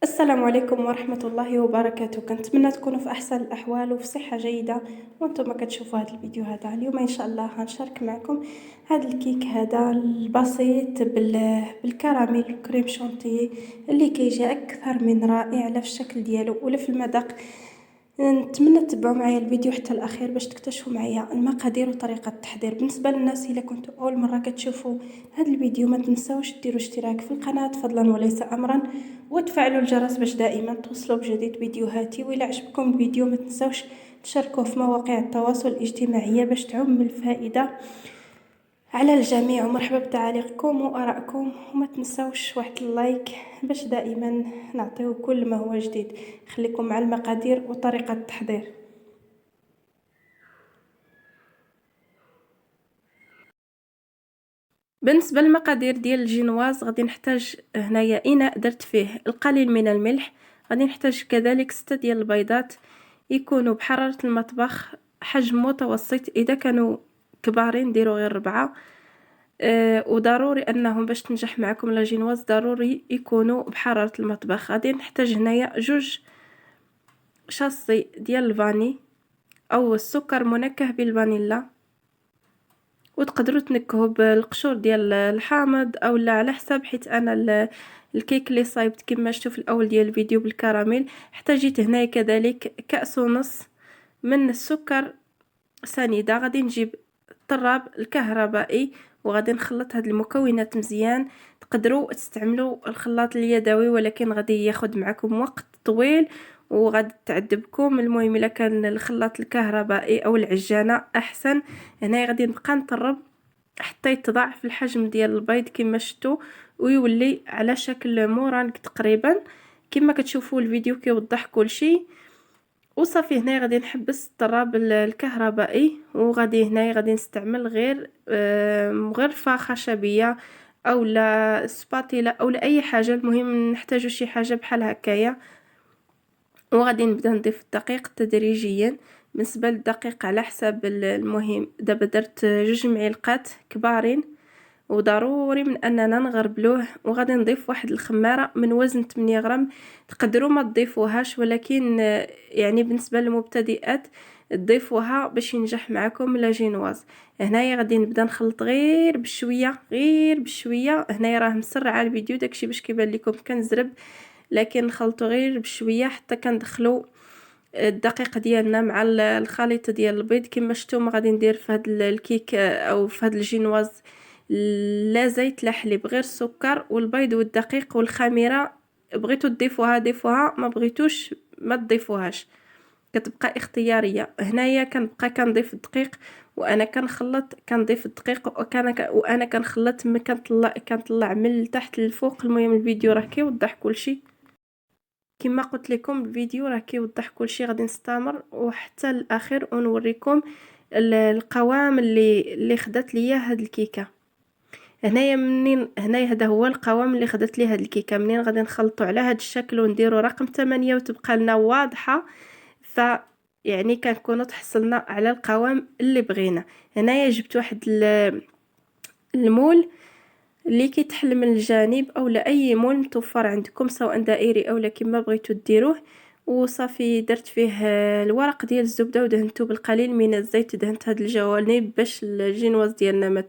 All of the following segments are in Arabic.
السلام عليكم ورحمة الله وبركاته. كنتمنى تكونوا في أحسن الأحوال وفي صحة جيدة وانتم ما كتشوفوا هذا الفيديو هذا. اليوم إن شاء الله غنشارك معكم هذا الكيك هذا البسيط بالكراميل وكريم شونتيي اللي كيجي أكثر من رائع لا في الشكل ديالو ولا في المذاق. نتمنى تتبعوا معايا الفيديو حتى الاخير باش تكتشفوا معايا المقادير وطريقه التحضير. بالنسبه للناس الا كنتوا اول مره كتشوفوا هذا الفيديو ما تنساوش ديروا اشتراك في القناه فضلا وليس امرا وتفعلوا الجرس باش دائما توصلوا بجديد فيديوهاتي. وإلا عجبكم الفيديو ما تنساوش تشاركوه في مواقع التواصل الاجتماعي باش تعم الفائده على الجميع. ومرحبا بتعاليقكم وارائكم وما تنساوش واحد اللايك باش دائما نعطيو كل ما هو جديد. خليكم مع المقادير وطريقه التحضير. بالنسبه للمقادير ديال الجينواز غادي نحتاج هنايا اناء درت فيه القليل من الملح. غادي نحتاج كذلك 6 ديال البيضات يكونوا بحراره المطبخ حجم متوسط، اذا كانوا كبارين ديروا غير 4. وضروري انهم باش تنجح معكم لا جينواز ضروري يكونوا بحراره المطبخ. غادي نحتاج هنايا 2 شاصي ديال الفاني او السكر منكه بالفانيلا، وتقدروا تنكهوا بالقشور ديال الحامض او لا على حساب. حيت انا الكيك اللي صايبت كما شفتوا في الاول ديال الفيديو بالكراميل احتاجيت هنايا كذلك كأس ونص من السكر سنيده. غادي نجيب الطراب الكهربائي وغادي نخلط هاد المكونات مزيان. تقدروا تستعملوا الخلاط اليدوي ولكن غادي ياخذ معكم وقت طويل وغادي تعذبكم. المهم الا كان الخلاط الكهربائي او العجانه احسن. هنا غادي نبقى نطرب حتى يتضاعف الحجم ديال البيض كما شفتوا ويولي على شكل مورانك تقريبا كما كتشوفوا الفيديو كيوضح كل شيء. وصافي هنا غادي نحبس الطراب الكهربائي وغادي هنا غادي نستعمل غير مغرفه خشبيه او لا سباتيلا او لا اي حاجه. المهم نحتاجو شي حاجه بحال هكايا. وغادي نبدا نضيف الدقيق تدريجيا. بالنسبه للدقيق على حساب. المهم دابا درت 2 معلقات كبارين وضروري من اننا نغربلوه. وغادي نضيف واحد الخماره من وزن 8 غرام. تقدروا ما تضيفوهاش ولكن يعني بالنسبه للمبتدئات تضيفوها باش ينجح معكم لا جينواز. هنايا غادي نبدا نخلط غير بشويه غير بشويه. هنايا راه مسرعه الفيديو داكشي باش كيبان لكم كنزرب، لكن نخلطوا غير بشويه حتى كندخلوا الدقيق ديالنا مع الخليط ديال البيض. كما شفتوا غادي ندير في هذا الكيك او في هذا الجينواز لا زيت لا حليب، غير السكر والبيض والدقيق والخميره. بغيتوا تضيفوها ضيفوها، ما بغيتوش ما تضيفوهاش، كتبقى اختياريه. هنايا كنبقى كنضيف الدقيق وانا كنخلط كنضيف الدقيق وانا كنخلط ما كنطلع من التحت للفوق. المهم الفيديو راه كيوضح كلشي كما قلت لكم. الفيديو راه كيوضح كلشي. غادي نستمر وحتى الاخر ونوريكم القوام اللي خدات ليا هاد الكيكه. هنايا منين هنايا هذا هو القوام اللي خدت لي هاد الكيكه. منين غادي نخلطوا على هاد الشكل ونديروا رقم 8 وتبقى لنا واضحه، ف يعني كنكونوا تحصلنا على القوام اللي بغينا. هنايا جبت واحد المول اللي كيتحل من الجانب او لا اي مول متوفر عندكم سواء دائري او لا كما بغيتو ديروه. وصافي درت فيه الورق ديال الزبده ودهنته بالقليل من الزيت. دهنت هاد الجوانب باش الجينواز ديالنا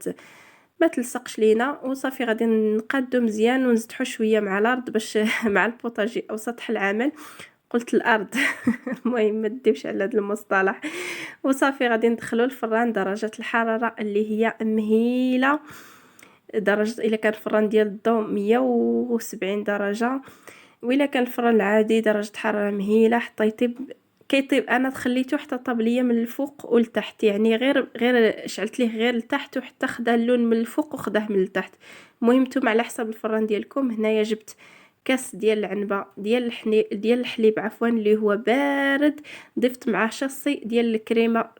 ما تلصقش لينا. وصافي غادي نقادو مزيان ونزدحو شويه مع الارض باش مع البوطاجي او سطح العمل. قلت الارض المهم ما تديوش على هذا المصطلح. وصافي غادي ندخلو الفران درجه الحراره اللي هي مهيله. درجه الا كان الفران ديال الضوء 170 درجه، وإلا كان الفران العادي درجه حراره مهيله حتى يطيب. كيطيب انا خليته حتى طاب ليا من الفوق والتحت، يعني غير شعلت ليه غير لتحت وحتى خدا اللون من الفوق وخداه من التحت. المهم نتوما على حسب الفران ديالكم. هنايا جبت كاس ديال العنبه ديال الحليب عفوا اللي هو بارد. ضفت معاه شاصي ديال الكريمه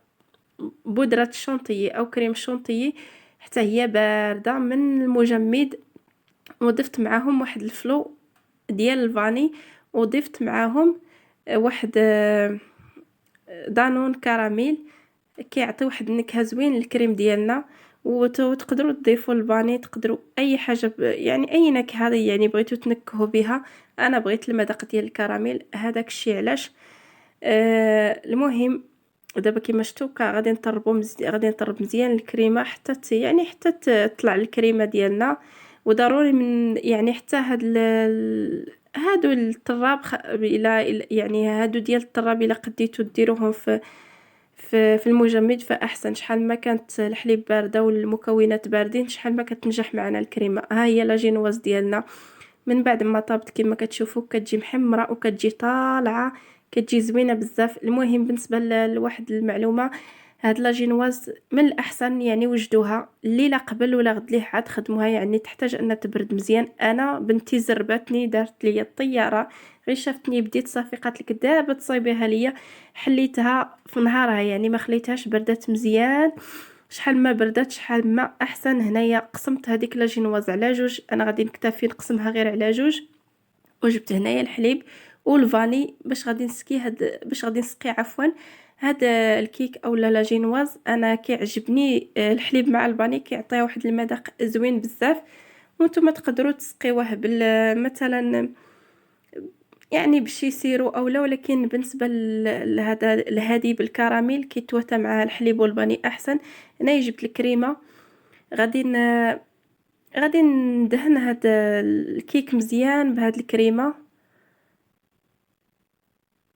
بودره شونطيي او كريم شونطيي حتى هي بارده من المجمد. وضفت معاهم واحد الفلو ديال الفاني وضفت معاهم واحد دانون كراميل كيعطي واحد النكهه زوين للكريم ديالنا. وتقدروا تضيفوا الفاني، تقدروا اي حاجه يعني اي نكهه يعني بغيتو تنكهوا بها. انا بغيت المذاق ديال الكراميل، هذاك الشيء علاش. المهم دابا كيما شفتوا غادي نطربوا غادي نطرب مزيان الكريمه حتى يعني حتى تطلع الكريمه ديالنا. وضروري من يعني حتى هادو الطراب الى يعني هادو ديال الطراب الا قديتو ديروهم في المجمد فاحسن. شحال ما كانت الحليب بارده والمكونات باردين شحال ما كتنجح معنا الكريمه. ها هي لا جينواز ديالنا من بعد ما طابت كما كتشوفوا كتجي محمره وكتجي طالعه، كتجي زوينه بزاف. المهم بالنسبه لواحد المعلومه، هاد لا جينواز من الاحسن يعني وجدوها الليله قبل ولا غد ليه عاد خدموها، يعني تحتاج ان تبرد مزيان. انا بنتي زرباتني دارت لي الطياره، غير شافتني بديت صافي قالت لك دابا تصايبيها ليا، حليتها في نهارها يعني ما خليتهاش بردات مزيان. شحال ما بردات شحال ما احسن. هنايا قسمت هذيك لا جينواز على جوج، انا غادي نكتفي نقسمها غير على جوج. وجبت هنايا الحليب والفاني باش غادي نسقي عفوا هذا الكيك او لا جينواز. انا كيعجبني الحليب مع الفاني، كيعطيه واحد المذاق زوين بزاف. وانتم تقدروا تسقيوه مثلا يعني بشي سيرو او لا، ولكن بالنسبه لهذا الهادي بالكراميل كيتواتى مع الحليب والفاني احسن. انا جبت الكريمه، غادي غادي ندهن هذا الكيك مزيان بهاد الكريمه.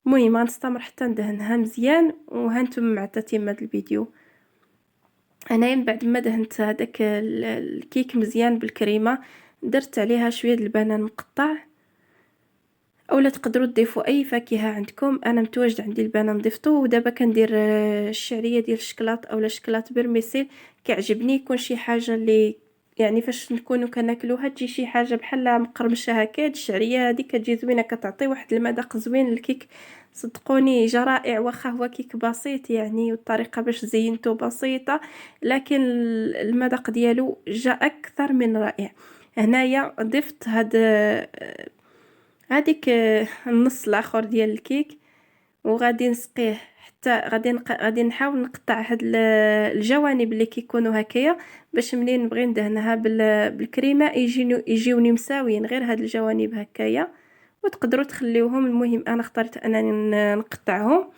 المهم غنستمر حتى ندهنها مزيان وهانتم مع تتمه الفيديو. انايا من بعد ما دهنت هذاك الكيك مزيان بالكريمه درت عليها شويه البنان مقطع، اولا تقدروا تضيفوا اي فاكهه عندكم. انا متواجد عندي البنان ضفتو. ودابا كندير الشعريه ديال الشكلاط اولا شكلاط برميسيل. كيعجبني يكون شي حاجه اللي يعني فاش نكونوا كناكلوها تجي شي حاجه بحال مقرمشه هكا. هاد الشعريه هذه كتجي زوينه، كتعطي واحد المذاق زوين للكيك. صدقوني جا رائع، واخا هو كيك بسيط يعني والطريقه باش زينته بسيطه، لكن المذاق ديالو جا اكثر من رائع. هنايا ضفت هذيك النص الاخر ديال الكيك وغادي نسقيه حتى غادي نحاول نقطع هاد الجوانب اللي كيكونوا هكايا باش منين نبغي ندهنها بالكريمه يجيوني مساويين غير هاد الجوانب هكايا. وتقدروا تخليوهم. المهم انا اخترت انني نقطعهم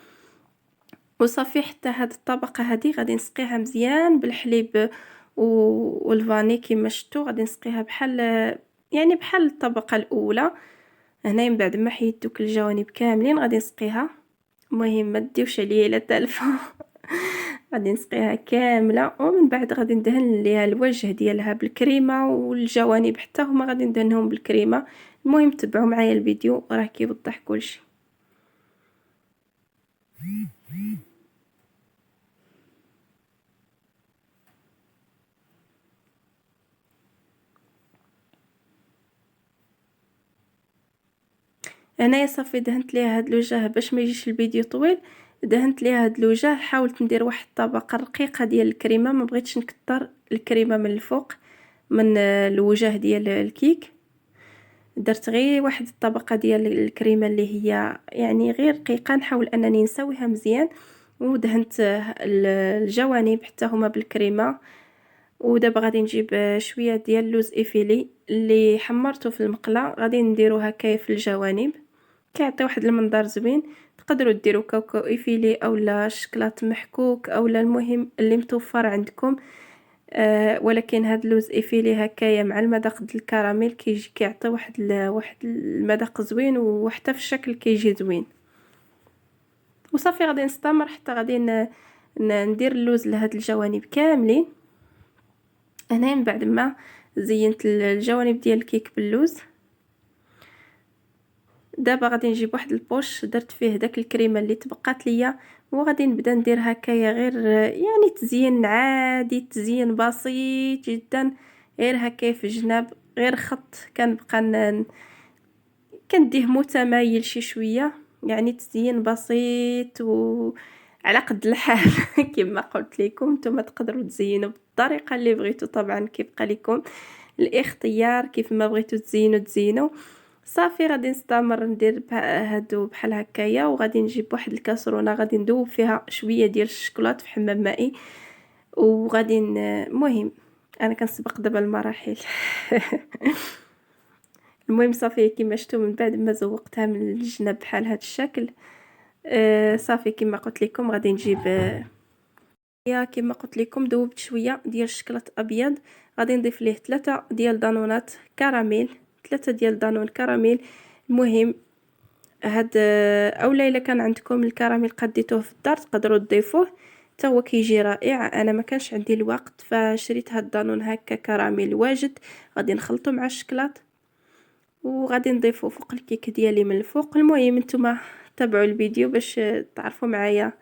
وصافي. حتى هاد الطبقه هذه غادي نسقيها مزيان بالحليب والفاني كيما شفتوا. غادي نسقيها بحال يعني بحال الطبقه الاولى. هنا من بعد ما حيدت دوك الجوانب كاملين غادي نسقيها. المهم ما ديوش عليا لا تلفون غادي نسقيها كامله ومن بعد غادي ندهن ليها الوجه ديالها بالكريمه والجوانب حتى هما غادي ندهنهم بالكريمه. المهم تبعوا معايا الفيديو راه كيوضح كلشي. انايا صافي دهنت ليها هاد الوجه باش ما يجيش الفيديو طويل. دهنت ليها هاد الوجه، حاولت ندير واحد الطبقه رقيقه ديال الكريمه، ما بغيتش نكتر الكريمه من الفوق من الوجه ديال الكيك. درت غير واحد الطبقه ديال الكريمه اللي هي يعني غير رقيقه، نحاول انني نسويها مزيان. ودهنت الجوانب حتى هما بالكريمه. ودابا غادي نجيب شويه ديال اللوز ايفيلي اللي حمرته في المقله، غادي نديرو هكايا في الجوانب كيعطي واحد المنظر زوين. تقدروا ديروا كاوكاو ايفيلي اولا شكلاط محكوك اولا المهم اللي متوفر عندكم. ولكن هاد اللوز ايفيلي هكايا مع المذاق ديال الكراميل كيجي كيعطي واحد المذاق زوين وحتى في الشكل كيجي زوين. وصافي غادي نستمر حتى غادي ندير اللوز لهاد الجوانب كاملين. هنا من بعد ما زينت الجوانب ديال الكيك باللوز، دابا غادي نجيب واحد البوش درت فيه داك الكريمه اللي تبقات ليا وغادي نبدا ندير هكايا غير يعني تزيين عادي، تزيين بسيط جدا غير هكايا في الجناب، غير خط كنبقى كنديه متمايل شي شويه، يعني تزيين بسيط وعلى قد الحال كما قلت لكم. نتوما تقدروا تزينوا بالطريقه اللي بغيتوا، طبعا كيبقى لكم الاختيار كيف ما بغيتوا تزينوا. صافي غادي نستمر ندير هادو بحال هكايا. وغادي نجيب واحد الكاسرونه غادي ندوب فيها شويه ديال الشكلاط في حمام مائي وغادي المهم انا كنسبق دابا المراحل. المهم صافي كما شفتوا من بعد ما زوقتها من الجناب بحال هذا الشكل، صافي كما قلت لكم غادي نجيب يا كما قلت لكم ذوبت شويه ديال الشكلاط ابيض، غادي نضيف ليه 3 ديال دانونات كراميل، 3 ديال دانون كراميل. المهم هاد اولا الا كان عندكم الكراميل قديتوه في الدار تقدروا تضيفوه حتى هو كيجي رائع. انا ما كانش عندي الوقت فشريت هاد الدانون هكا كراميل واجد، غادي نخلطو مع الشكلاط وغادي نضيفو فوق الكيك ديالي من الفوق. المهم نتوما تابعوا الفيديو باش تعرفوا معايا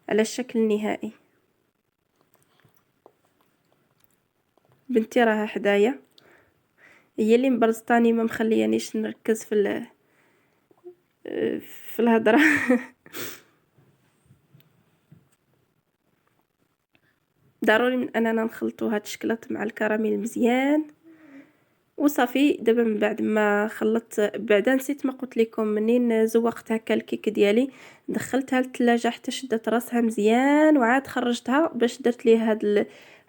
على الشكل النهائي. بنتي راها حدايا هي اللي مبرزطاني ما مخليانيش نركز في الهضره. ضروري من اننا نخلطوا هاد الشكلاط مع الكراميل مزيان وصافي. دابا من بعد ما خلطت بعدا نسيت ما قلت لكم، منين زوقت هكا الكيك ديالي دخلتها للثلاجه حتى شدت راسها مزيان وعاد خرجتها باش درت ليه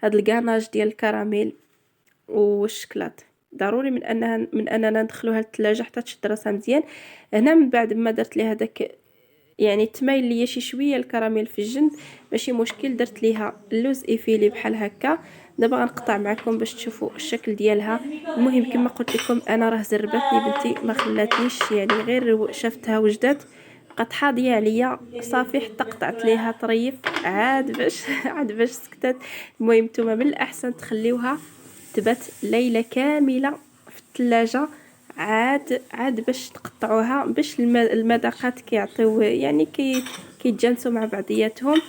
هاد الكاناج ديال الكراميل والشكلاط. ضروري من اننا ندخلوها للثلاجه حتى تشد راسها مزيان. هنا من بعد ما درت ليها داك يعني تمايل ليا شي شويه الكراميل في الجنب ماشي مشكل، درت ليها اللوز ايفيلي بحال هكا. دابا غنقطع معكم باش تشوفوا الشكل ديالها. المهم كما قلت لكم انا راه زربتني بنتي ما خلاتنيش، يعني غير شفتها وجدت بقات حاضيه عليا صافي حتى قطعت ليها طريف عاد باش سكتت. المهم نتوما من الاحسن تخليوها تبات ليله كامله في الثلاجه عاد باش تقطعوها باش المذاقات كيعطيو يعني كيتجانسوا مع بعضياتهم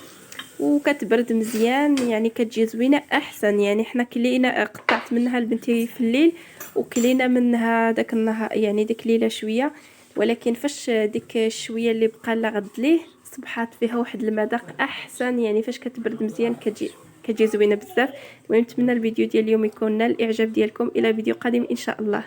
وكتبرد مزيان، يعني كتجي زوينه احسن. يعني حنا كلينا قطعت منها لبنتي في الليل وكلينا منها داك النهار يعني ديك ليله شويه، ولكن فاش ديك الشويه اللي بقى لها غد ليه صبحات فيها واحد المذاق احسن. يعني فاش كتبرد مزيان كتجي زوينه بزاف. المهم نتمنى الفيديو ديال اليوم يكون نال الاعجاب ديالكم. الى فيديو قادم ان شاء الله.